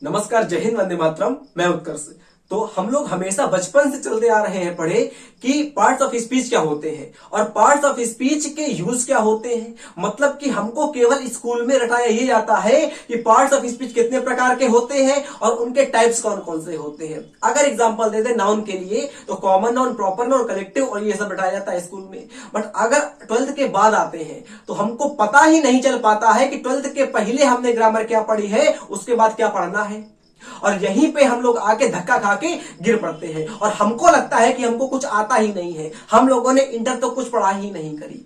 नमस्कार, जय हिंद, वंदे मातरम। मैं उत्कर्ष। तो हम लोग हमेशा बचपन से चलते आ रहे हैं पढ़े कि पार्ट्स ऑफ स्पीच क्या होते हैं और पार्ट्स ऑफ स्पीच के यूज क्या होते हैं। मतलब कि हमको केवल स्कूल में रटाया ये जाता है कि पार्ट्स ऑफ स्पीच कितने प्रकार के होते हैं और उनके टाइप्स कौन कौन से होते हैं। अगर एग्जांपल दे दे नाउन के लिए तो common noun, proper noun, collective और ये सब रटाया जाता है स्कूल में। बट अगर 12th के बाद आते हैं तो हमको पता ही नहीं चल पाता है कि 12th के पहले हमने ग्रामर क्या पढ़ी है, उसके बाद क्या पढ़ना है। और यहीं पे हम लोग आके धक्का खा के गिर पड़ते हैं और हमको लगता है कि हमको कुछ आता ही नहीं है। हम लोगों ने इंटर तो कुछ पढ़ा ही नहीं करी।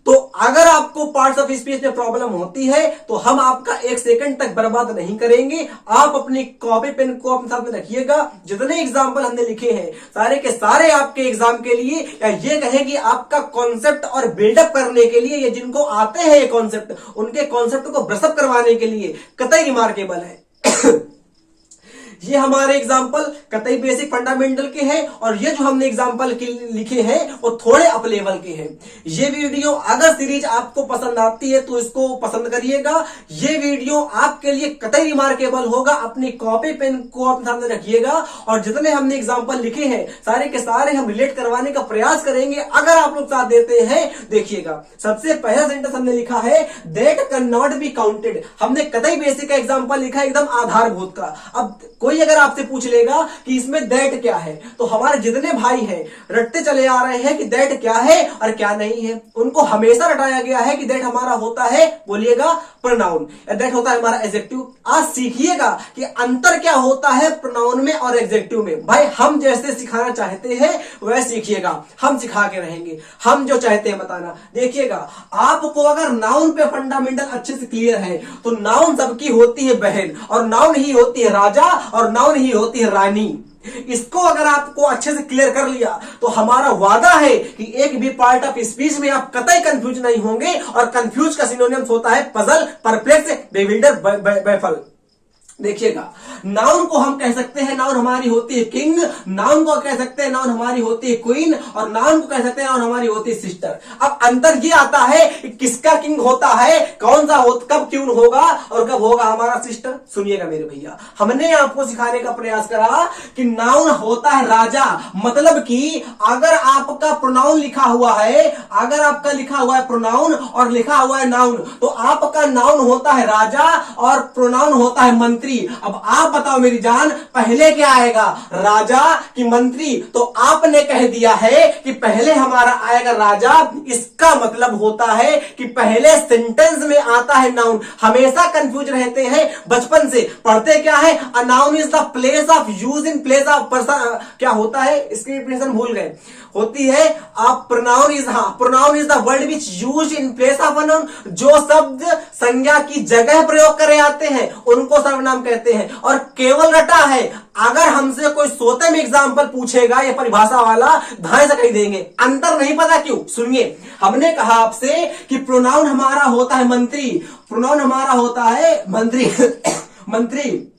तो अगर आपको पार्ट्स ऑफ स्पीच में प्रॉब्लम होती है तो हम आपका 1 सेकंड तक बर्बाद नहीं करेंगे। आप अपनी कॉपी पेन को अपने साथ में रखिएगा। जितने एग्जाम्पल हमने लिखे हैं सारे के सारे आपके एग्जाम के लिए, या ये कहें कि आपका कॉन्सेप्ट और बिल्डअप करने के लिए, या जिनको आते हैं ये कॉन्सेप्ट, उनके कॉन्सेप्ट को ब्रशअप करवाने के लिए कतई रिमार्केबल है। ये हमारे एग्जाम्पल कतई बेसिक फंडामेंटल के हैं और ये जो हमने एग्जाम्पल लिखे हैं वो थोड़े अप लेवल के हैं। ये वीडियो अगर सीरीज आपको पसंद आती है तो इसको पसंद करिएगा। ये वीडियो आपके लिए कतई रिमार्केबल होगा। अपनी कॉपी पेन को अपने सामने रखिएगा और जितने हमने एग्जाम्पल लिखे हैं सारे के सारे हम रिलेट करवाने का प्रयास करेंगे। अगर आप लोग साथ देते हैं, देखिएगा सबसे पहला सेंटेंस हमने लिखा है that can not be counted. हमने कतई बेसिक का एग्जाम्पल लिखा है, एकदम आधारभूत का। अब कोई अगर आपसे पूछ लेगा कि इसमें दैट क्या है तो हमारे जितने भाई हैं रटते चले आ रहे हैं कि दैट क्या है और क्या नहीं है। उनको हमेशा रटाया गया है कि दैट हमारा होता है, बोलिएगा, प्रोनाउन, या दैट होता है हमारा एडजेक्टिव। आज सीखिएगा कि अंतर क्या होता है प्रोनाउन में और एडजेक्टिव में। भाई हम जैसे सिखाना चाहते हैं वैसे सीखिएगा, हम सिखा के रहेंगे, हम जो चाहते हैं बताना। देखिएगा आपको अगर नाउन पे फंडामेंटल अच्छे से क्लियर है तो नाउन सबकी होती है बहन और नाउन ही होती है राजा और नाउन ही होती है रानी। इसको अगर आपको अच्छे से क्लियर कर लिया तो हमारा वादा है कि एक भी पार्ट ऑफ स्पीच में आप कतई कंफ्यूज नहीं होंगे। और कंफ्यूज का सिनोनिम्स होता है पजल, परप्लेक्स, बेविल्डर, बैफल। देखिएगा नाउन को हम कह सकते हैं नाउन हमारी होती है किंग, नाउन को कह सकते हैं नाउन हमारी होती है क्वीन और नाउन को कह सकते हैं नाउन हमारी होती है सिस्टर। अब अंतर ये आता है कि किसका किंग होता है, कौन सा कब क्वीन होगा और कब होगा हमारा सिस्टर। सुनिएगा मेरे भैया, हमने आपको सिखाने का प्रयास करा कि नाउन होता है राजा। मतलब कि अगर आपका प्रोनाउन लिखा हुआ है, अगर आपका लिखा हुआ है प्रोनाउन और लिखा हुआ है नाउन, तो आपका नाउन होता है राजा और प्रोनाउन होता है मंत्री। अब आप बताओ मेरी जान, पहले क्या आएगा, राजा कि मंत्री? तो आपने कह दिया है कि पहले हमारा आएगा राजा। इसका मतलब होता है कि पहले सेंटेंस में आता है नाउन। हमेशा कंफ्यूज रहते हैं बचपन से, पढ़ते क्या है, a noun is the place of use in place of person. क्या होता है इसकी डेफिनेशन भूल गए, होती है pronoun is, pronoun is the word which use in place of a noun. जो शब्द संज्ञा की जगह प्रयोग करे आते हैं उनको सर्वनाम कहते हैं। और केवल रटा है, अगर हमसे कोई सोते में एग्जाम्पल पूछेगा ये परिभाषा वाला, धाए से कह देंगे। अंतर नहीं पता क्यों? सुनिए, हमने कहा आपसे कि प्रोनाउन हमारा होता है मंत्री, प्रोनाउन हमारा होता है मंत्री मंत्री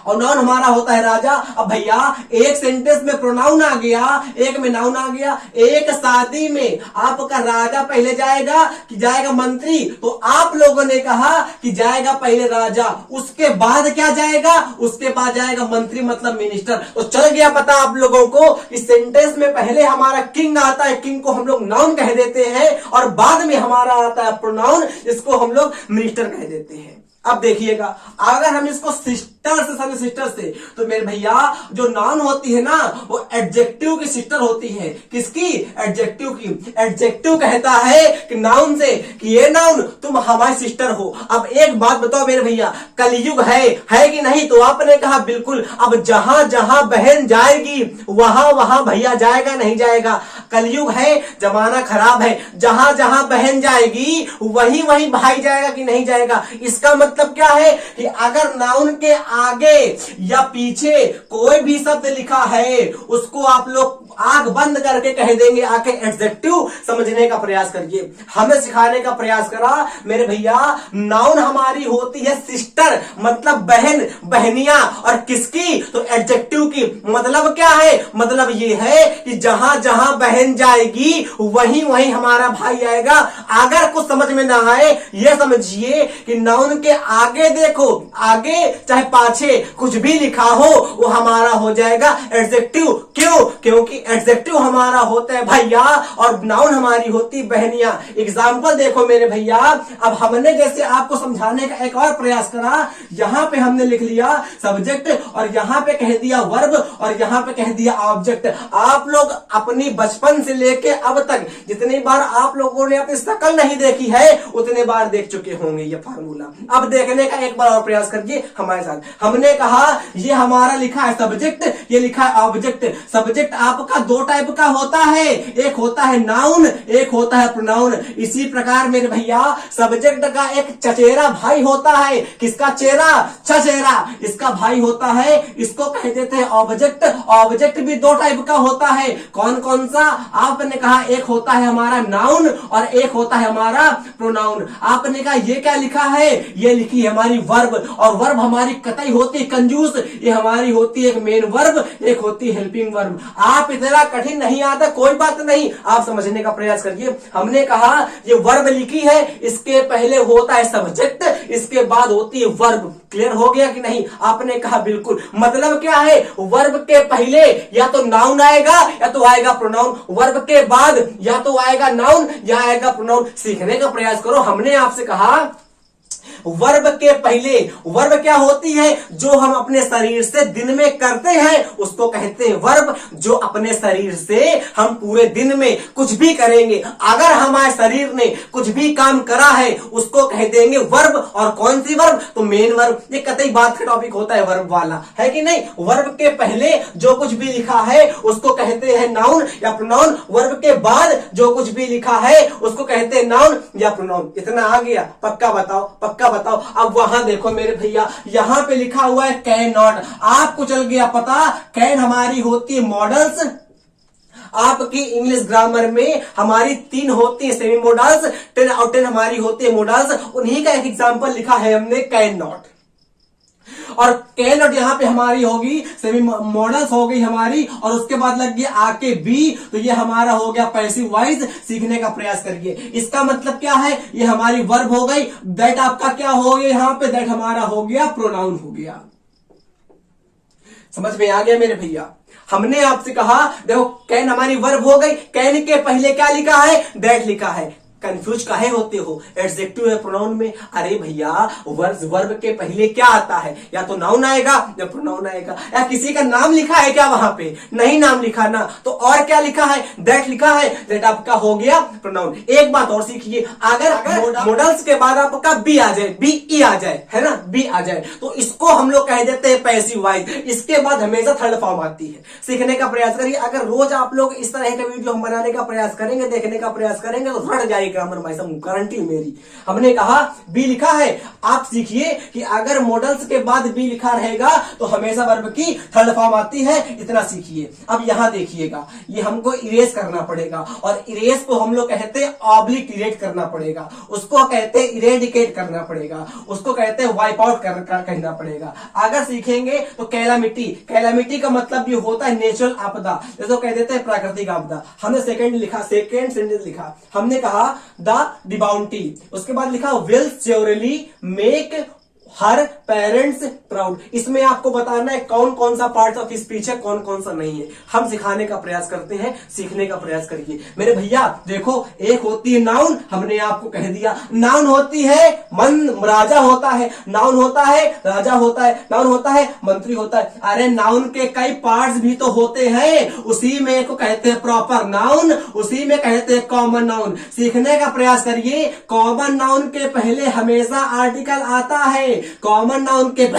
और नाउन हमारा होता है राजा। अब भैया एक सेंटेंस में प्रोनाउन आ गया, एक में नाउन आ गया। एक शादी में आपका राजा पहले जाएगा कि जाएगा मंत्री? तो आप लोगों ने कहा कि जाएगा पहले राजा, उसके बाद क्या जाएगा, उसके बाद जाएगा मंत्री, मतलब मिनिस्टर। तो चल गया पता आप लोगों को कि सेंटेंस में पहले हमारा किंग आता है, किंग को हम लोग नाउन कह देते हैं, और बाद में हमारा आता है प्रोनाउन, जिसको हम लोग मिनिस्टर कह देते हैं। अब देखिएगा अगर हम इसको सिस्टर से समझे, सिस्टर से, तो मेरे भैया जो नाउन होती है ना वो एडजेक्टिव की सिस्टर होती है। किसकी? एडजेक्टिव की। एडजेक्टिव कहता है कि नाउन से कि ये नाउन तुम हमारी सिस्टर हो। अब एक बात बताओ मेरे भैया, कलयुग है कि नहीं? तो आपने कहा बिल्कुल। अब जहां जहां बहन जाएगी वहां वहां भैया जाएगा, नहीं जाएगा? कलयुग है, जमाना खराब है, जहां जहां बहन जाएगी वहीं वहीं भाई जाएगा कि नहीं जाएगा? इसका मतलब क्या है कि अगर नाउन के आगे या पीछे कोई भी शब्द लिखा है उसको आप लोग आंख बंद करके कह देंगे, आके एडजेक्टिव समझने का प्रयास करिए। हमें सिखाने का प्रयास करा मेरे भैया, नाउन हमारी होती है सिस्टर, मतलब बहन, बहनिया। और किसकी? तो एडजेक्टिव की। मतलब क्या है? मतलब ये है कि जहां जहां बहन जाएगी वहीं वहीं हमारा भाई आएगा। अगर कुछ समझ में ना आए, ये समझिए कि नाउन के आगे देखो, आगे चाहे पाछे कुछ भी लिखा हो वो हमारा हो जाएगा एडजेक्टिव। क्यों? क्योंकि एडजेक्टिव हमारा होता है भैया और नाउन हमारी होती बहनिया। एग्जाम्पल देखो मेरे भैया, अब हमने जैसे आपको समझाने का एक और प्रयास करा, यहां पे हमने लिख लिया सब्जेक्ट और यहां पे कह दिया वर्ब और यहां पे कह दिया ऑब्जेक्ट। आप लोग अपनी बचपन से लेके अब तक जितनी बार आप लोगों ने अपनी शक्ल नहीं देखी है उतने बार देख चुके होंगे ये फार्मूला। अब देखने का एक बार और प्रयास करिए हमारे साथ। हमने कहा ये हमारा लिखा है सब्जेक्ट, ये लिखा है ऑब्जेक्ट। सब्जेक्ट आपका दो टाइप का होता है, एक होता है नाउन, एक होता है प्रोनाउन। इसी प्रकार मेरे भैया सब्जेक्ट का एक चचेरा भाई होता है। किसका चेहरा? चचेरा। इसका भाई होता है, इसको कह देते हैं ऑब्जेक्ट। ऑब्जेक्ट भी दो टाइप का होता है। कौन कौन सा? आपने कहा एक होता है हमारा नाउन और एक होता है हमारा प्रोनाउन। आपने कहा ये क्या लिखा है? ये लिखी है हमारी वर्ब, और वर्ब हमारी कतई होती है कंजूस। ये हमारी होती है एक मेन वर्ब, एक होती है हेल्पिंग वर्ब। आप इतना कठिन नहीं आता, कोई बात नहीं, आप समझने का प्रयास करिए। हमने कहा ये वर्ब लिखी है, इसके पहले होता है सब्जेक्ट, इसके बाद होती है वर्ब। क्लियर हो गया कि नहीं? आपने कहा बिल्कुल। मतलब क्या है? वर्ब के पहले या तो नाउन आएगा या तो आएगा प्रोनाउन, वर्ब के बाद या तो आएगा नाउन या आएगा प्रोनाउन। सीखने का प्रयास करो। हमने आपसे कहा वर्ब के पहले, वर्ब क्या होती है? जो हम अपने शरीर से दिन में करते हैं उसको कहते हैं वर्ब। जो अपने शरीर से हम पूरे दिन में कुछ भी करेंगे, अगर हमारे शरीर ने कुछ भी काम करा है उसको कह देंगे वर्ब। और कौन सी वर्ब? तो मेन वर्ब। ये कतई बात का टॉपिक होता है वर्ब वाला, है कि नहीं? वर्ब के पहले जो कुछ भी लिखा है उसको कहते हैं नाउन या प्रोनाउन। वर्ब के बाद जो कुछ भी लिखा है उसको कहते हैं नाउन या प्रोनाउन। इतना आ गया? पक्का बताओ, पक्का बताओ। अब वहां देखो मेरे भैया, यहां पे लिखा हुआ है कैन नॉट। आपको चल गया पता, कैन हमारी होती है मॉडल्स। आपकी इंग्लिश ग्रामर में हमारी 3 होती है सेमी मॉडल्स, 10 और 10 हमारी होती है मॉडल्स। उन्हीं का एक एग्जांपल लिखा है हमने कैन नॉट। और कैन नॉट यहां पे हमारी होगी सेमी मॉडल्स हो गई हमारी, और उसके बाद लग गया आके बी, तो ये हमारा हो गया पैसिव वॉइस। सीखने का प्रयास करिए। इसका मतलब क्या है? ये हमारी वर्ब हो गई। दैट आपका क्या हो गया यहां पे? दैट हमारा हो गया प्रोनाउन हो गया। समझ में आ गया मेरे भैया? हमने आपसे कहा देखो कैन हमारी वर्ब हो गई, कैन के पहले क्या लिखा है? दैट लिखा है। कंफ्यूज काहे होते हो? एडजेक्टिव है प्रोनाउन में। अरे भैया वर्ब के पहले क्या आता है? या तो नाउन आएगा या प्रोनाउन आएगा। या किसी का नाम लिखा है क्या वहां पे? नहीं नाम लिखा ना, तो और क्या लिखा है? दैट लिखा है। दैट आपका हो गया प्रोनाउन। एक बात और सीखिए, अगर मॉडल्स के बाद आपका बी आ जाए, बी ई आ जाए, है ना, बी आ जाए, तो इसको हम लोग कह देते हैं पैसिव वॉइस। इसके बाद हमेशा थर्ड फॉर्म आती है। सीखने का प्रयास करिए। अगर रोज आप लोग इस तरह का वीडियो हम बनाने का प्रयास करेंगे, देखने का प्रयास करेंगे, तो रट जाएगी ग्रामर भाई साहब, गारंटी मेरी। हमने कहा बी लिखा है। आप सीखिए कि अगर मॉडल्स के बाद बी लिखा रहेगा तो हमेशा वर्ब की थर्ड फॉर्म आती है। इतना सीखिए। अब यहां देखिएगा, ये हमको इरेज करना पड़ेगा, और इरेज को हम लोग कहते हैं ऑब्लिटरेट करना पड़ेगा, उसको कहते हैं इरेडिकेट करना पड़ेगा, उसको कहते हैं वाइप आउट कहना पड़ेगा। अगर सीखेंगे तो कैलामिटी, कैलामिटी का मतलब ये होता है नेचुरल आपदा, जैसे कह देते हैं प्राकृतिक आपदा। हमने सेकंड सेंटेंस लिखा। हमने कहा द डिबाउंटी, उसके बाद लिखा will surely make her parents proud. इसमें आपको बताना है कौन कौन सा पार्ट ऑफ स्पीच है, कौन कौन सा नहीं है। हम सिखाने का प्रयास करते हैं, सीखने का प्रयास करिए मेरे भैया। देखो एक होती है नाउन, हमने आपको कह दिया। नाउन होती है राजा होता है, नाउन होता है राजा होता है, नाउन होता है मंत्री होता है। अरे नाउन के कई पार्ट्स भी तो होते हैं, उसी में को कहते हैं प्रॉपर नाउन, उसी में कहते हैं कॉमन नाउन। सीखने का प्रयास करिए। कॉमन नाउन के पहले हमेशा आर्टिकल आता है। कॉमन नाउन के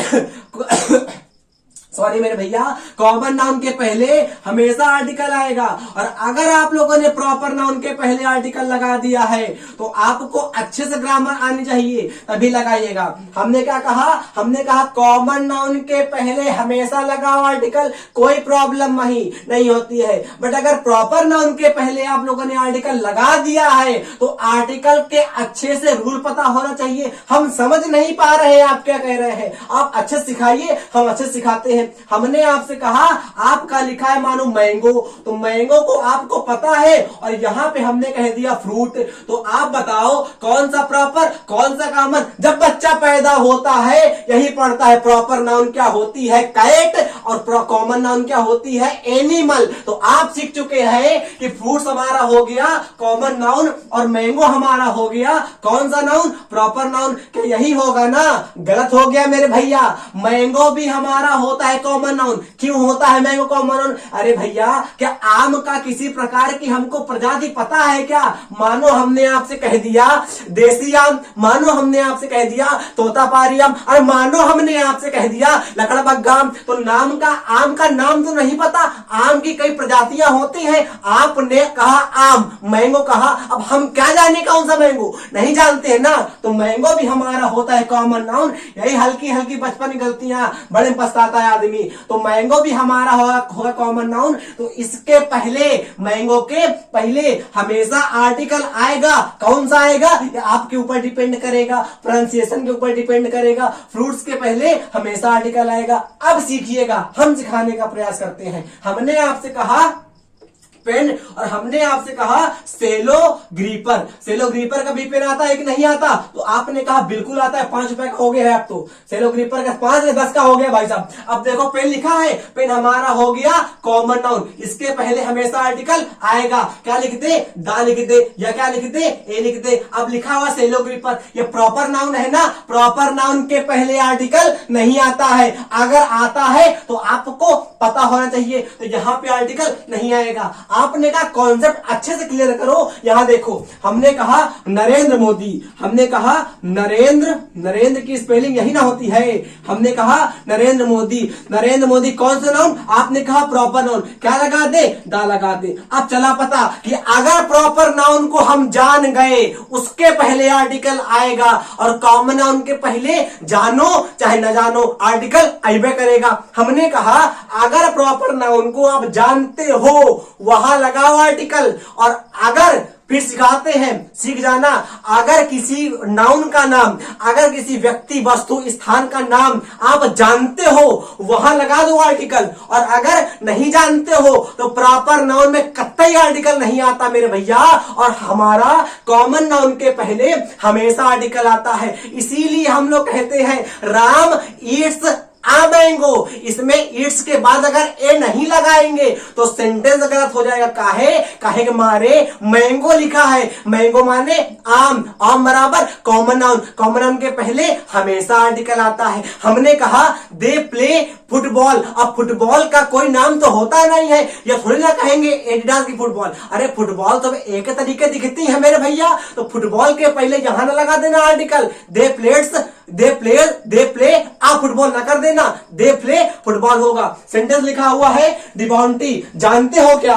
सॉरी मेरे भैया, कॉमन नाउन के पहले हमेशा आर्टिकल आएगा। और अगर आप लोगों ने प्रॉपर नाउन के पहले आर्टिकल लगा दिया है तो आपको अच्छे से ग्रामर आनी चाहिए, तभी लगाइएगा। हमने क्या कहा? हमने कहा कॉमन नाउन के पहले हमेशा लगाओ आर्टिकल, कोई प्रॉब्लम नहीं होती है। बट अगर प्रॉपर नाउन के पहले आप लोगों ने आर्टिकल लगा दिया है तो आर्टिकल के अच्छे से रूल पता होना चाहिए। हम समझ नहीं पा रहे हैं आप क्या कह रहे हैं, आप अच्छे सिखाइए, हम अच्छे सिखाते हैं हैं। हमने आपसे कहा आपका लिखा है मानो मैंगो, तो मैंगो को आपको पता है और यहाँ पे हमने कह दिया फ्रूट। तो आप बताओ कौन सा प्रॉपर कौन सा कॉमन। जब बच्चा पैदा होता है यही पढ़ता है, प्रॉपर नाउन क्या होती है कैट और कॉमन नाउन क्या होती है एनिमल। तो आप सीख चुके हैं कि फ्रूट्स हमारा हो गया कॉमन नाउन और मैंगो हमारा हो गया कौन सा नाउन प्रॉपर नाउन। क्या यही होगा ना? गलत हो गया मेरे भैया, मैंगो भी हमारा होता है कॉमन नाउन। क्यों होता है मैंगो कॉमन नाउन? अरे भैया क्या आम का किसी प्रकार की हमको प्रजाति पता है क्या? मानो हमने आपसे कह दिया देसी आम, मानो हमने आपसे कह दिया तोतापारी आम, और मानो हमने आपसे कह दिया लकड़बग्गा आम, तो नाम का आम का नाम तो नहीं पता। आम की कई प्रजातियां होती हैं, आपने कहा आम, मैंगो कहा, अब हम क्या जाने कौन सा मैंगो, नहीं जानते हैं ना। तो मैंगो भी हमारा होता है कॉमन नाउन। यही हल्की हल्की बचपन की गलतियां बड़े पछताता है आदमी। तो मैंगो भी हमारा होगा कॉमन नाउन। तो इसके पहले मैंगो के पहले हमेशा आर्टिकल आएगा। कौन सा आएगा? ये आपके ऊपर डिपेंड करेगा, प्रोनाउंसिएशन के ऊपर डिपेंड करेगा। फ्रूट्स के पहले हमेशा आर्टिकल आएगा। अब सीखिएगा, हम सिखाने का प्रयास करते हैं। हमने आपसे कहा पेन और हमने आपसे कहा सेलो ग्रीपर। सेलो ग्रीपर का भी पेन आता है कि नहीं आता? तो आपने कहा बिल्कुल आता है, 5 रुपए का हो गया है। अब तो सेलो ग्रीपर का 5 या 10 का हो गया भाई साहब। अब देखो पेन लिखा है, पेन हमारा हो गया कॉमन नाउन। इसके पहले हमेशा आर्टिकल आएगा। क्या लिख दे? दा लिख दे या क्या लिख दे? ए लिख दे। अब लिखा हुआ सेलो ग्रीपर, ये प्रॉपर नाउन है ना। प्रॉपर नाउन के पहले आर्टिकल नहीं आता है। अगर आता है तो आपको पता होना चाहिए। तो यहां पे आर्टिकल नहीं आएगा। आपने कहा कॉन्सेप्ट अच्छे से क्लियर करो। यहां देखो हमने कहा नरेंद्र मोदी, हमने कहा नरेंद्र की स्पेलिंग यही ना होती है। हमने कहा नरेंद्र मोदी कौन सा नाउन? आपने कहा प्रॉपर नाउन। क्या लगा दे? दा लगा दे। अब चला पता कि अगर प्रॉपर नाउन को हम जान गए उसके पहले आर्टिकल आएगा और कॉमन नाउन के पहले जानो चाहे न जानो आर्टिकल आइबे करेगा। हमने कहा अगर प्रॉपर नाउन को आप जानते हो वहां लगाओ आर्टिकल। और अगर फिर सिखाते हैं, सीख जाना, अगर किसी नाउन का नाम, अगर किसी व्यक्ति वस्तु स्थान का नाम आप जानते हो वहां लगा दो आर्टिकल। और अगर नहीं जानते हो तो प्रॉपर नाउन में कतई आर्टिकल नहीं आता मेरे भैया। और हमारा कॉमन नाउन के पहले हमेशा आर्टिकल आता है। इसीलिए हम लोग कहते हैं राम ईट्स आ मैंगो। इसमें ईट्स के बाद अगर ए नहीं लगाएंगे तो सेंटेंस गलत हो जाएगा। काहे के मारे मैंगो लिखा है, मैंगो माने आम, आम बराबर कॉमन नाउन के पहले हमेशा आर्टिकल आता है। हमने कहा दे प्ले फुटबॉल। अब फुटबॉल का कोई नाम तो होता नहीं है, या थोड़ी ना कहेंगे एडिडास की फुटबॉल। अरे फुटबॉल तो एक तरीके दिखती है मेरे भैया। तो फुटबॉल के पहले यहां ना लगा देना article. They play a football ना कर देना, दे प्ले फुटबॉल होगा। सेंटेंस लिखा हुआ है डिबाउंटी। जानते हो क्या?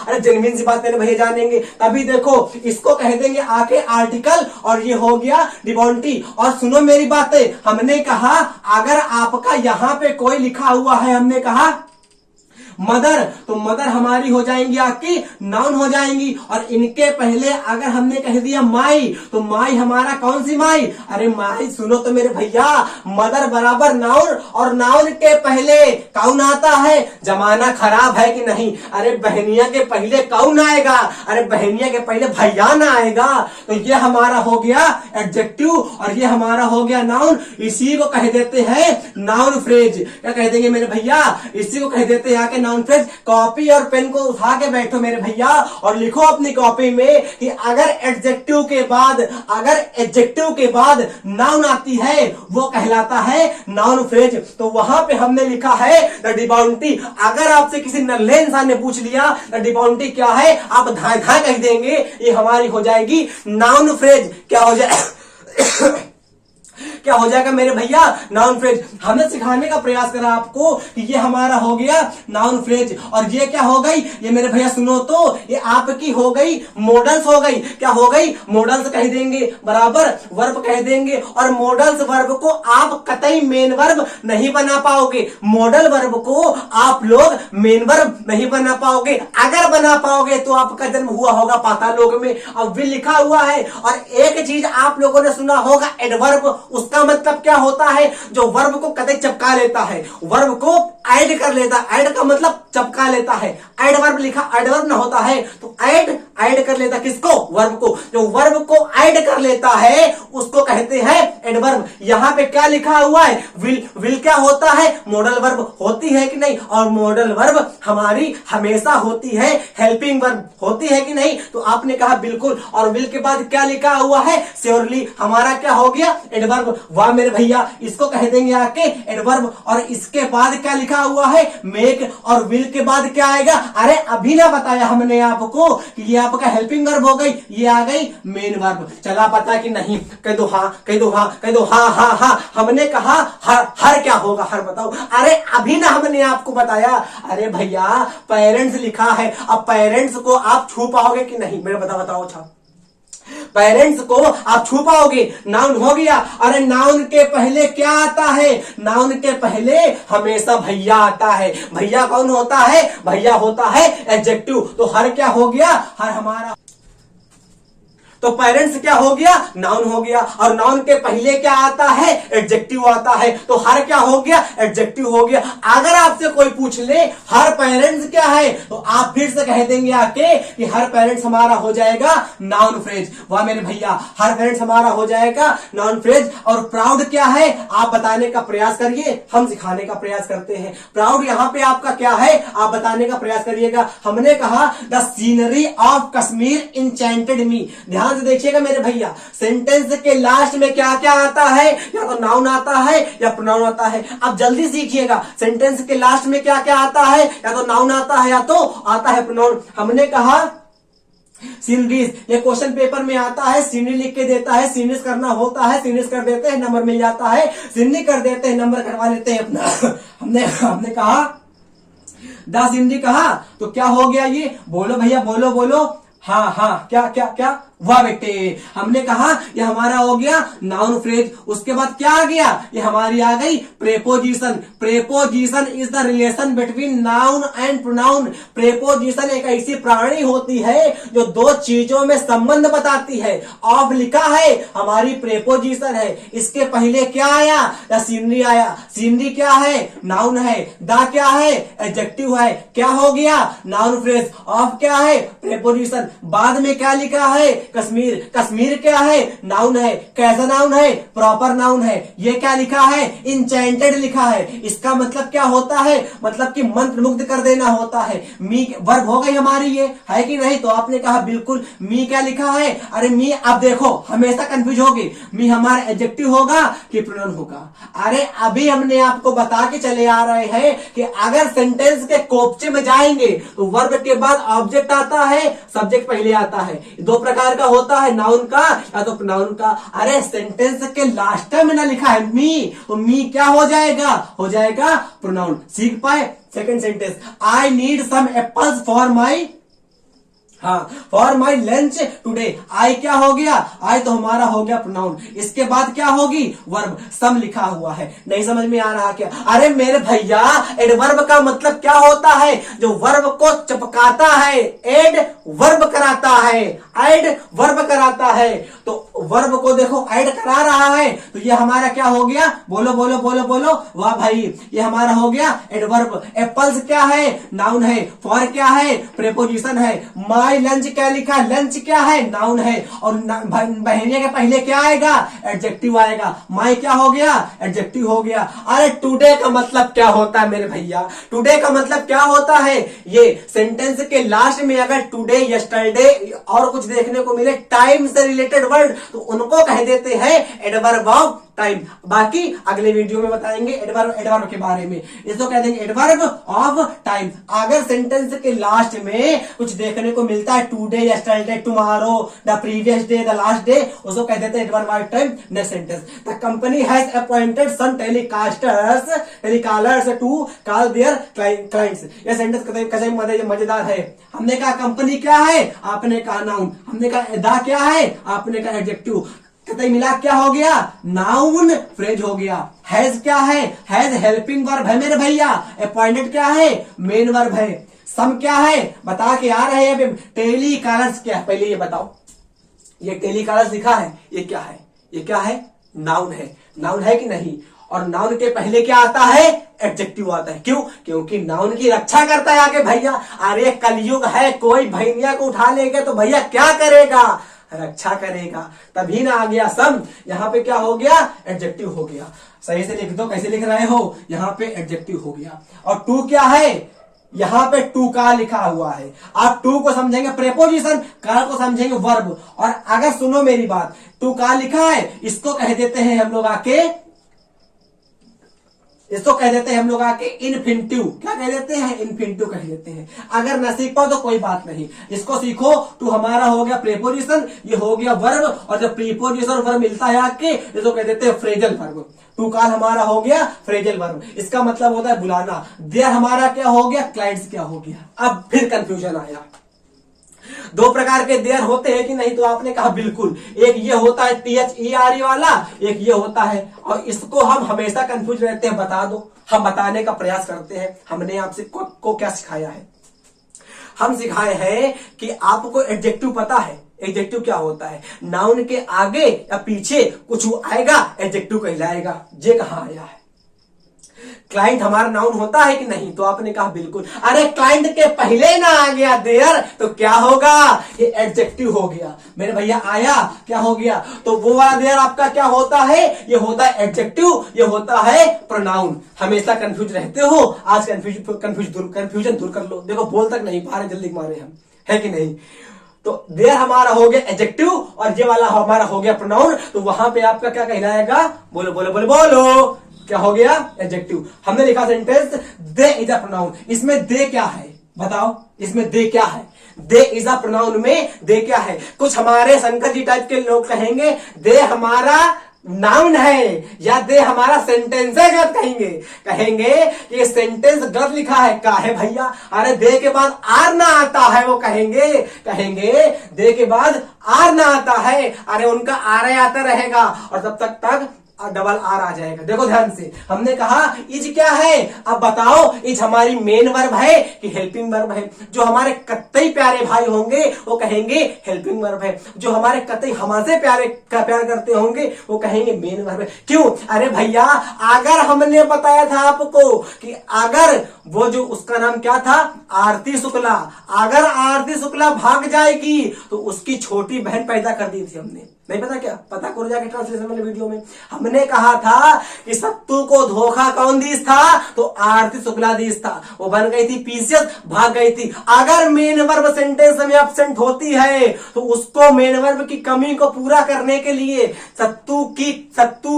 अरे जेन्युइन सी बात मेरे भैया जानेंगे तभी। देखो इसको कह देंगे आके आर्टिकल और ये हो गया डिबाउंटी। और सुनो मेरी बातें, हमने कहा अगर आपका यहां पे कोई लिखा हुआ है, हमने कहा मदर, तो मदर हमारी हो जाएंगी आपकी नाउन हो जाएंगी। और इनके पहले अगर हमने कह दिया माई, तो माई हमारा कौन सी माई? अरे माई सुनो तो मेरे भैया, मदर बराबर नाउन और नाउन के पहले कौन आता है? जमाना खराब है कि नहीं? अरे बहनिया के पहले कौन आएगा? अरे बहनिया के पहले भैया ना आएगा। तो ये हमारा हो गया एडजेक्टिव और ये हमारा हो गया नाउन। इसी को कह देते हैं नाउन फ्रेज। क्या कह देंगे मेरे भैया? इसी को कह देते हैं आके नाउन फ्रेज। कॉपी और पेन को उठा के बैठो मेरे भैया और लिखो अपनी कॉपी में कि अगर एडजेक्टिव के बाद नाउन आती है वो कहलाता है नाउन फ्रेज। तो वहां पे हमने लिखा है द डिबाउंटी। अगर आपसे किसी नल्हे इंसान ने पूछ लिया द डिबाउंटी क्या है, आप धाय धाय कह देंगे, ये हमारी हो जाएगी नाउन फ्रेज। क्या हो जाएगा मेरे भैया? Noun phrase. हमने सिखाने का प्रयास करा आपको कि ये हमारा हो गया नाउन फ्रेज। और ये क्या हो गई? ये मेरे भैया सुनो तो, ये आपकी हो गई मॉडल्स हो गई। क्या हो गई? मॉडल्स कह देंगे बराबर वर्ब कह देंगे। और मॉडल्स वर्ब को आप कतई मेन वर्ब नहीं बना पाओगे। मॉडल वर्ब को आप लोग मेन वर्ब नहीं बना पाओगे। अगर बना पाओगे तो आपका जन्म हुआ होगा पाताल लोक में। अब भी लिखा हुआ है। और एक चीज आप लोगों ने सुना होगा एडवर्ब, उसका इसका मतलब क्या होता है, जो वर्ब को कतई चपका लेता है, वर्ब को ऐड कर लेता है। ऐड का मतलब चपका लेता है। एडवर्ब लिखा, एडवर्ब ना होता है तो ऐड कर लेता किसको, वर्ब को। जो वर्ब को ऐड कर लेता है उसको कहते हैं एडवर्ब। यहां पे क्या लिखा हुआ है, विल क्या होता है, मॉडल वर्ब होती है कि नहीं, और मॉडल वर्ब हमारी हमेशा होती है हेल्पिंग वर्ब, होती है कि नहीं। तो आपने कहा बिल्कुल। और विल के बाद क्या लिखा हुआ है, श्योरली, हमारा क्या हो गया, एडवर्ब। वाह मेरे भैया, इसको कह देंगे आके एडवर्ब। और इसके बाद क्या लिखा हुआ है, मेक। और विल के बाद क्या आएगा, अरे अभी ना बताया हमने आपको कि ये आपका हेल्पिंग वर्ब हो गई, ये आ गई मेन वर्ब। चला पता कि नहीं, कह दो हाँ, कह दो हाँ, कह दो हाँ हाँ हाँ। हमने कहा हर क्या होगा, हर बताओ। अरे अभी ना हमने आपको बताया। अरे भैया पेरेंट्स लिखा है, अब पेरेंट्स को आप छू पाओगे कि नहीं, मेरे बताओ। अच्छा, पेरेंट्स को आप छू पाओगे, नाउन हो गया। अरे नाउन के पहले क्या आता है, नाउन के पहले हमेशा भैया आता है। भैया कौन होता है, भैया होता है एडजेक्टिव। तो हर क्या हो गया, हर हमारा, तो पेरेंट्स क्या हो गया, नाउन हो गया। और नाउन के पहले क्या आता है, एडजेक्टिव आता है। तो हर क्या हो गया, एडजेक्टिव हो गया। अगर आपसे कोई पूछ ले हर पेरेंट्स क्या है, तो आप फिर से कह देंगे आके कि हर पेरेंट्स हमारा हो जाएगा नाउन फ्रेज। वाह मेरे भैया, हर पेरेंट्स हमारा हो जाएगा नाउन फ्रेज। और प्राउड क्या है, आप बताने का प्रयास करिए, हम सिखाने का प्रयास करते हैं। प्राउड यहां पे आपका क्या है, आप बताने का प्रयास करिएगा। हमने कहा the scenery of Kashmir enchanted me. ध्यान से देखिएगा मेरे भैया, सेंटेंस के लास्ट में क्या क्या आता है, या तो नाउन आता है या प्रोनाउन आता है। अब जल्दी सीखिएगा, सेंटेंस के लास्ट में क्या क्या आता है, या तो नाउन आता है या तो आता है प्रोनाउन। हमने कहा सीनरीज, ये क्वेश्चन पेपर में आता है, सीनरी लिख के देता है, सीनरीज करना होता है, सीनरीज कर देते हैं, नंबर मिल जाता है, सीनरी कर देते हैं, नंबर करवा लेते हैं अपना। हमने कहा द सीनरी कहा तो क्या हो गया, ये बोलो भैया, बोलो। हाँ हाँ, क्या वाह बेटे। हमने कहा ये हमारा हो गया नाउन फ्रेज। उसके बाद क्या आ गया, ये हमारी आ गई preposition. Preposition is the relation between noun and pronoun. Preposition एक ऐसी प्राणी होती है जो दो चीजों में संबंध बताती है। ऑफ लिखा है, हमारी प्रेपोजिशन है। इसके पहले क्या आया, या सीनरी आया। सीनरी क्या है, नाउन है। द क्या है, एडजेक्टिव है। क्या हो गया, नाउन फ्रेज। ऑफ क्या है, प्रेपोजिशन। बाद में क्या लिखा है, कश्मीर। कश्मीर क्या है, नाउन है। कैसा नाउन है, प्रॉपर नाउन है। ये क्या लिखा है, इंचेंटेड लिखा है। इसका मतलब क्या होता है, मतलब कि मंत्र मुग्ध कर देना होता है। मी वर्ब हो गई हमारी, ये है कि नहीं। तो आपने कहा बिल्कुल। मी क्या लिखा है, अरे मी, अब देखो हमेशा कंफ्यूज होगी, मी हमारा एडजेक्टिव होगा कि प्रोनाउन होगा। अरे अभी हमने आपको बता के चले आ रहे हैं कि अगर सेंटेंस के कोपचे में जाएंगे तो वर्ब के बाद ऑब्जेक्ट आता है, सब्जेक्ट पहले आता है। दो प्रकार का होता है, नाउन का या तो प्रोनाउन का। अरे सेंटेंस के लास्ट में ना लिखा है मी, तो मी क्या हो जाएगा, हो जाएगा प्रोनाउन। सीख पाए। Second sentence, I need some apples for my, हाँ, for my lunch today. I क्या हो गया, आई तो हमारा हो गया प्रोनाउन। इसके बाद क्या होगी, वर्ब। सम लिखा हुआ है, नहीं समझ में आ रहा क्या। अरे मेरे भैया, एडवर्ब का मतलब क्या होता है, जो वर्ब को चपकाता है, एड वर्ब कराता है, ऐड वर्ब कराता है। तो वर्ब को देखो ऐड करा रहा है, तो ये हमारा क्या हो गया, बोलो। वाह भाई, ये हमारा हो गया एडवर्ब। एप्पल्स क्या है, नाउन है। फॉर क्या है, प्रेपोजिशन है। माई लंच क्या लिखा, लंच क्या है, नाउन है। और बहनिया के पहले क्या आएगा, एडजेक्टिव आएगा। माई क्या हो गया, एडजेक्टिव हो गया। अरे टुडे का मतलब क्या होता है मेरे भैया, टुडे का मतलब क्या होता है, ये सेंटेंस के लास्ट में अगर टुडे, यस्टरडे और कुछ देखने को मिले टाइम से रिलेटेड वर्ड, तो उनको कह देते हैं एडवर्ब ऑफ टाइम। बाकी अगले वीडियो में बताएंगे एडवर्ब के बारे में। इसको कह देंगे एडवर्ब ऑफ टाइम। अगर सेंटेंस के लास्ट में कुछ देखने को मिलता है, today, yesterday, tomorrow, the previous day, the last day, उसको कह देते हैं adverb of time. Next sentence, the company has appointed some telecallers to call their clients. यह सेंटेंस कतई मजेदार है। हमने कहा कंपनी क्या है, आपने कहा नाउन। हमने कहा द क्या है, आपने कहा एडजेक्टिव। कतई मिला क्या हो गया, नाउन फ्रेज हो गया। हैज क्या है, हैज हेल्पिंग वर्ब है मेरे भैया। अपॉइंटेड क्या है, मेन वर्ब है। सम क्या है, बता के आ रहे हैं। टेलीकॉलर्स क्या है, पहले ये बताओ। ये टेलीकॉलर्स लिखा है, ये क्या है, ये क्या है, नाउन है। नाउन है कि नहीं। और नाउन के पहले क्या आता है, एडजेक्टिव आता है। क्यों, क्योंकि नाउन की रक्षा करता है आगे भैया। अरे कलयुग है, कोई भैया को उठा लेगा तो भैया क्या करेगा, रक्षा करेगा, तभी ना आ गया सम। यहाँ पे क्या हो गया, एडजेक्टिव हो गया। सही से लिख दो, कैसे लिख रहे हो, यहाँ पे एडजेक्टिव हो गया। और टू क्या है, यहाँ पे टू का लिखा हुआ है। आप टू को समझेंगे प्रेपोजिशन, का को समझेंगे वर्ब। और अगर सुनो मेरी बात, टू का लिखा है, इसको कह देते हैं हम लोग आके, इसको कह देते हैं हम लोग आके इन्फिनिटिव। क्या कह देते हैं, इन्फिनिटिव कह देते हैं। अगर न सीख पाओ तो कोई बात नहीं, इसको सीखो। टू हमारा हो गया प्रेपोजिशन, ये हो गया वर्ब, और जब प्रीपोजिशन और वर्ब मिलता है आके, इसको कह देते हैं फ्रेजल वर्ब। टू काल हमारा हो गया फ्रेजल वर्ब, इसका मतलब होता है बुलाना। देयर हमारा क्या हो गया, क्लाइंट्स क्या हो गया। अब फिर कंफ्यूजन आया, दो प्रकार के देयर होते हैं कि नहीं, तो आपने कहा बिल्कुल। एक ये होता है THERE वाला, एक ये होता है, और इसको हम हमेशा कंफ्यूज रहते हैं। बता दो, हम बताने का प्रयास करते हैं। हमने आपसे को क्या सिखाया है, हम सिखाए हैं कि आपको एडजेक्टिव पता है। एडजेक्टिव क्या होता है, नाउन के आगे या पीछे कुछ आएगा, एडजेक्टिव कहलाएगा। ये कहां आया है, क्लाइंट हमारा नाउन होता है कि नहीं, तो आपने कहा बिल्कुल। अरे क्लाइंट के पहले ना आ गया देयर तो क्या होगा, ये एडजेक्टिव हो गया। मेरे भैया आया, क्या हो गया, तो वो वाला देयर आपका क्या होता है, ये होता है एडजेक्टिव, ये होता है प्रोनाउन। हमेशा कंफ्यूज रहते हो, आज कंफ्यूजन दूर कर लो। देखो बोल तक नहीं पा रहे, जल्दी मारे हम, है कि नहीं। तो देयर हमारा हो गया एडजेक्टिव, और ये वाला हमारा हो गया प्रोनाउन। तो वहां पे आपका क्या कहलाएगा, बोलो बोलो बोलो बोलो, क्या हो गया, एडजेक्टिव। हमने लिखा sentence they is a pronoun. इसमें दे क्या है, बताओ, इसमें दे क्या है, दे इज अ प्रोनाउन में दे क्या है। कुछ हमारे शंकर जी टाइप के लोग कहेंगे दे हमारा नाउन है, या दे हमारा सेंटेंस है, गलत कहेंगे। कहेंगे ये सेंटेंस गलत लिखा है। का है भैया, अरे दे के बाद आर ना आता है, वो कहेंगे दे के बाद आर ना आता है। अरे उनका आर आता रहेगा, और तब तक डबल आर आ जाएगा। देखो ध्यान से, हमने कहा इज क्या है, अब बताओ इज हमारी मेन वर्ब है कि हेल्पिंग वर्ब है। जो हमारे कतई प्यारे भाई होंगे वो कहेंगे हेल्पिंग वर्ब है, जो हमारे कतई हमसे प्यार करते होंगे वो कहेंगे मेन वर्ब है। क्यों, अरे भैया अगर हमने बताया था आपको कि अगर वो जो उसका नाम क्या था, आरती शुक्ला, अगर आरती शुक्ला भाग जाएगी तो उसकी छोटी बहन पैदा कर दी थी हमने, नहीं पता क्या, पता करो जाके ट्रांसलेशन वाले वीडियो में। हमने कहा था कि सत्तू को धोखा कौन दीस था, तो आरती शुक्ला दीस था। वो बन गई थी पीसीएस, भाग गई थी। अगर मेन वर्ब सेंटेंस में एब्सेंट होती है तो उसको मेन वर्ब की कमी को पूरा करने के लिए सत्तू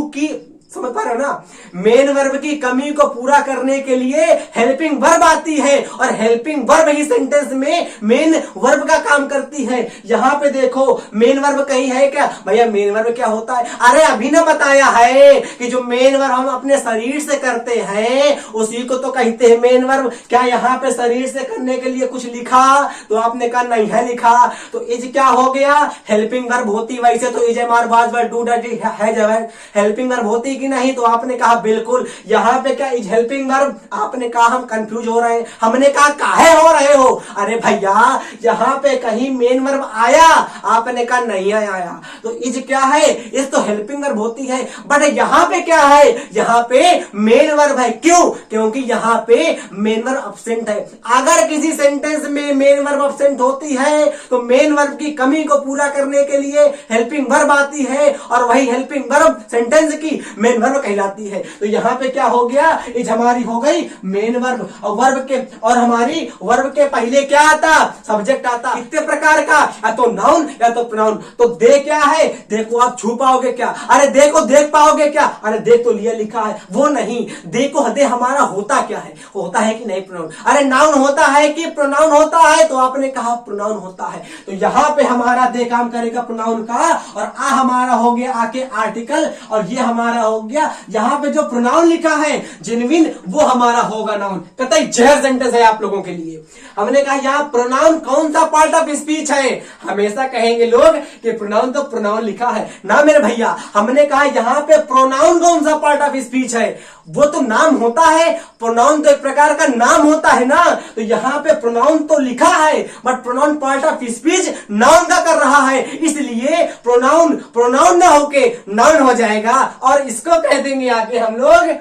की समझ पा रहे हो ना, मेन वर्ब की कमी को पूरा करने के लिए हेल्पिंग वर्ब आती है, और हेल्पिंग वर्ब ही सेंटेंस में मेन वर्ब का काम करती है। यहां पे देखो मेन वर्ब कहीं है क्या, भैया मेन वर्ब क्या होता है, अरे अभी ना बताया है कि जो मेन वर्ब हम अपने शरीर से करते हैं उसी को तो कहते हैं मेन वर्ब। क्या यहाँ पे शरीर से करने के लिए कुछ लिखा, तो आपने कहा नहीं है लिखा, तो इज क्या हो गया, हेल्पिंग वर्ब होती। वैसे तो इज एम आर बाज वर्ब डू डैट है, हेल्पिंग वर्ब होती कि नहीं, तो आपने कहा बिल्कुल। यहां पे क्या इज हेल्पिंग वर्ब, आपने कहा हम कंफ्यूज हो रहे हैं। हमने कहा काहे हो रहे हो, अरे भैया यहां पे कहीं मेन वर्ब आया, आपने कहा नहीं आया। तो इज क्या है, इज तो हेल्पिंग वर्ब होती है, बट यहां पे क्या है, यहां पे मेन वर्ब है। क्यों, क्योंकि यहां पे मेन वर्ब एब्सेंट है। अगर किसी सेंटेंस में मेन वर्ब एब्सेंट होती है तो मेन वर्ब की कमी को पूरा करने के लिए हेल्पिंग वर्ब आती है, और वही हेल्पिंग वर्ब सेंटेंस की मेन वर्ब कहलाती है। तो यहां पे क्या हो गया, इज हमारी हो गई मेन वर्ब, और वर्ब के, और हमारी वर्ब के पहले क्या आता, सब्जेक्ट आता। कितने प्रकार का, या तो नाउन या तो प्रोनाउन। तो दे क्या है, देखो आप छू पाओगे क्या, अरे देखो देख पाओगे क्या, अरे देख तो लिया लिखा है, वो नहीं। देखो दे हमारा होता क्या है, होता है कि नहीं प्रोनाउन। अरे नाउन होता है कि प्रोनाउन होता है, तो आपने कहा प्रोनाउन होता है। तो यहां पे हमारा दे काम करेगा प्रोनाउन का, और आ हमारा हो गया आके आर्टिकल, और ये हमारा हो गया यहां पे जो प्रोनाउन लिखा है जेन्युइन, वो हमारा होगा नाउन। कतई जहर सेंटेंस है आप लोगों के लिए। हमने कहा यहां प्रोनाउन कौन सा पार्ट ऑफ स्पीच है, हमेशा कहेंगे लोग कि प्रोनाउन तो प्रोनाउन लिखा है ना मेरे भैया। हमने कहा यहां पे प्रोनाउन कौन सा पार्ट ऑफ स्पीच है, वो तो नाम होता है। प्रोनाउन तो एक प्रकार का नाम होता है ना, तो यहां पे प्रोनाउन तो लिखा है, but pronoun part of speech noun का कर रहा है, इसलिए प्रोनाउन ना होके नाउन हो जाएगा। और इसका उसको कह देंगे आके हम लोग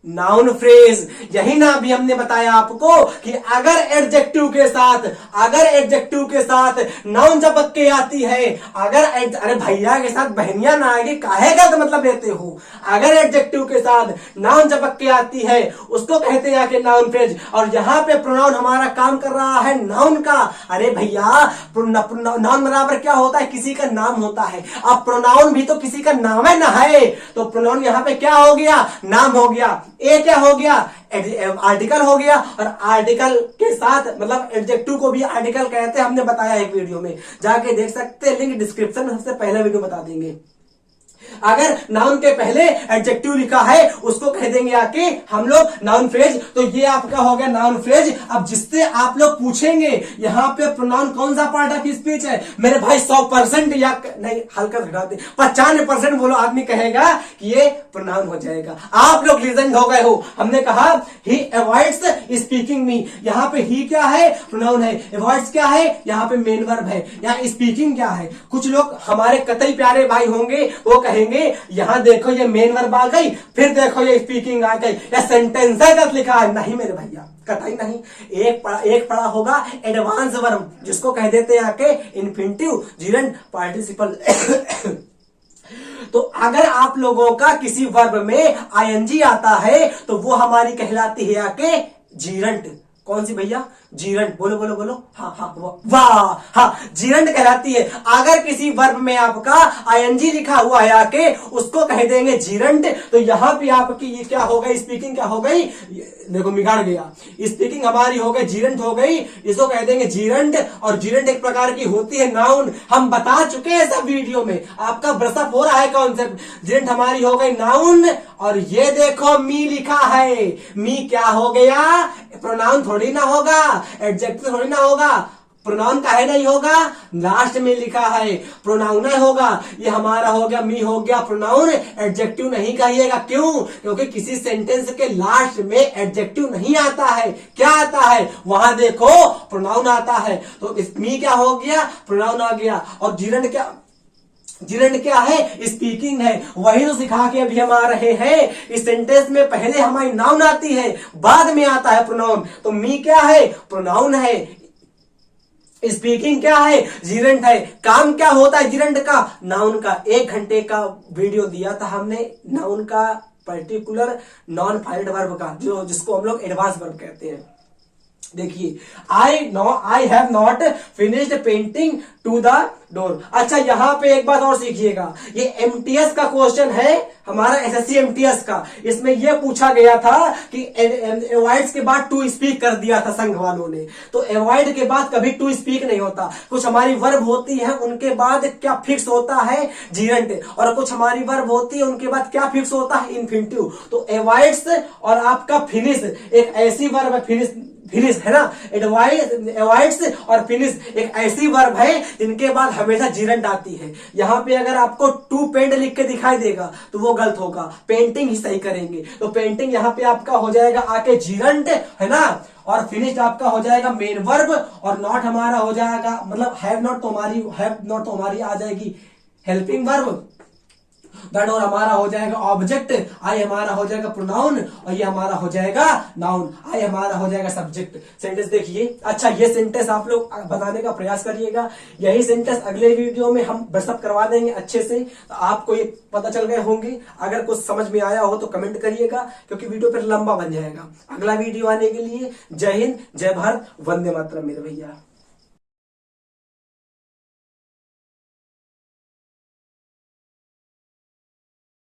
नाउन फ्रेज। यही ना अभी हमने बताया आपको कि अगर एडजेक्टिव के साथ नाउन जब के आती है, अरे भैया के साथ बहनिया ना आएगी, काहे का मतलब लेते हो। अगर एडजेक्टिव के साथ नाउन जब के आती है उसको कहते हैं कि नाउन फ्रेज। और यहां पे प्रोनाउन हमारा काम कर रहा है नाउन का। अरे भैया नाउन बराबर क्या होता है, किसी का नाम होता है। अब प्रोनाउन भी तो किसी का नाम है ना है, तो प्रोनाउन यहां पे क्या हो गया, नाम हो गया। ए क्या हो गया, आर्टिकल हो गया। और आर्टिकल के साथ मतलब एडजेक्टिव को भी आर्टिकल कहते हैं, हमने बताया एक वीडियो में, जाके देख सकते हैं, लिंक डिस्क्रिप्शन में सबसे पहले वीडियो बता देंगे। अगर नाउन के पहले एडजेक्टिव लिखा है उसको कह देंगे आके हम लोग नाउन फ्रेज। तो ये आपका हो गया नाउन फ्रेज। अब जिससे आप लोग पूछेंगे यहाँ पे प्रोनाउन कौन सा पार्ट ऑफ स्पीच है, मेरे भाई 100% या नहीं हल्का घटाते 95% बोलो, आदमी कहेगा कि ये प्रोनाउन हो जाएगा। आप लोग लीजेंड हो गए हो। हमने कहा ही अवॉइड्स स्पीकिंग मी, यहाँ पे ही क्या है, प्रोनाउन है। अवॉइड्स क्या है, यहाँ पे मेन वर्ब है। यहाँ स्पीकिंग क्या है। कुछ लोग हमारे कतई प्यारे भाई होंगे वो कहेंगे यहां देखो ये मेन वर्ब आ गई, फिर देखो ये स्पीकिंग आ गई, या सेंटेंस लिखा है। नहीं मेरे भैया, कतई नहीं। एक पढ़ा होगा एडवांस वर्ब, जिसको कह देते हैं आके इन्फिनिटिव जिरेंट पार्टिसिपल। तो अगर आप लोगों का किसी वर्ब में आईएनजी आता है तो वो हमारी कहलाती है आके जीरंट। कौन सी भैया, जीरंट। बोलो बोलो बोलो, हाँ हाँ वाह, हाँ जीरंट कहलाती है। अगर किसी वर्ब में आपका आईएनजी लिखा हुआ है आके उसको कह देंगे जीरंट। तो यहां पे आपकी ये क्या हो गई, स्पीकिंग क्या हो गई, देखो बिगाड़ गया, स्पीकिंग हमारी हो गई जीरंट हो गई, इसको कह देंगे जीरंट। और जीरंट एक प्रकार की होती है नाउन, हम बता चुके हैं सब वीडियो में, आपका ब्रसअप हो रहा है कॉन्सेप्ट। जीरंट हमारी हो गई नाउन। और ये देखो मी लिखा है, मी क्या हो गया, प्रोनाउन थोड़ी ना होगा, एडजेक्टिव थोड़ी ना होगा। प्रोनाउन काहे नहीं होगा, लास्ट में लिखा है प्रोनाउन होगा। ये हमारा हो गया, मी हो गया प्रोनाउन, एडजेक्टिव नहीं कहिएगा। क्यों, क्योंकि किसी सेंटेंस के लास्ट में एडजेक्टिव नहीं आता है। क्या आता है, वहां देखो प्रोनाउन आता है। तो मी क्या हो गया, प्रोनाउन आ गया। और जीरंट क्या है, स्पीकिंग है। वही तो सिखा के अभी हम आ रहे हैं। इस सेंटेंस में पहले हमारी नाउन आती है, बाद में आता है प्रोनाउन। तो मी क्या है, प्रोनाउन है। स्पीकिंग क्या है, जीरंट है। काम क्या होता है जीरंट का, नाउन का। 1 घंटे का वीडियो दिया था हमने नाउन का, पर्टिकुलर नॉन फाइल्ड वर्ब का, जिसको हम लोग एडवांस वर्ब कहते हैं। देखिए, I have not finished painting to the door. अच्छा, यहां पे एक बात और सीखिएगा, ये एमटीएस का क्वेश्चन है हमारा, एसएससी एमटीएस का। इसमें यह पूछा गया था कि अवॉइड्स के बाद टू स्पीक कर दिया था संघ वालों ने। तो अवॉइड के बाद कभी टू स्पीक नहीं होता। कुछ हमारी वर्ब होती है उनके बाद क्या फिक्स होता है, जीरंट। और कुछ हमारी वर्ब होती है उनके बाद क्या फिक्स होता है, इन्फिनिटिव। तो अवॉइड्स और आपका फिनिश एक ऐसी वर्ब है, फिनिश है ना, अवॉइड्स और फिनिश एक ऐसी वर्ब है जिनके बाद हमेशा जीरंट आती है। यहां पे अगर आपको टू पेंट लिख के दिखाई देगा तो वो गलत होगा, पेंटिंग ही सही करेंगे। तो पेंटिंग यहां पे आपका हो जाएगा आके जीरंट, है ना। और फिनिश्ड आपका हो जाएगा मेन वर्ब। और नॉट हमारा हो जाएगा, मतलब हैव नॉट तो हमारी आ जाएगी हेल्पिंग वर्ब। दैट और हमारा हो जाएगा ऑब्जेक्ट। आई हमारा हो जाएगा प्रोनाउन। और ये हमारा हो जाएगा नाउन। आई हमारा हो जाएगा सब्जेक्ट। सेंटेंस देखिए। अच्छा, ये सेंटेंस आप लोग बनाने का प्रयास करिएगा। यही सेंटेंस अगले वीडियो में हम ब्रशअप करवा देंगे अच्छे से, तो आपको ये पता चल गए होंगे। अगर कुछ समझ में आया हो तो कमेंट करिएगा, क्योंकि वीडियो फिर लंबा बन जाएगा। अगला वीडियो आने के लिए जय हिंद, जय भारत, वंदे मातरम मेरे भैया।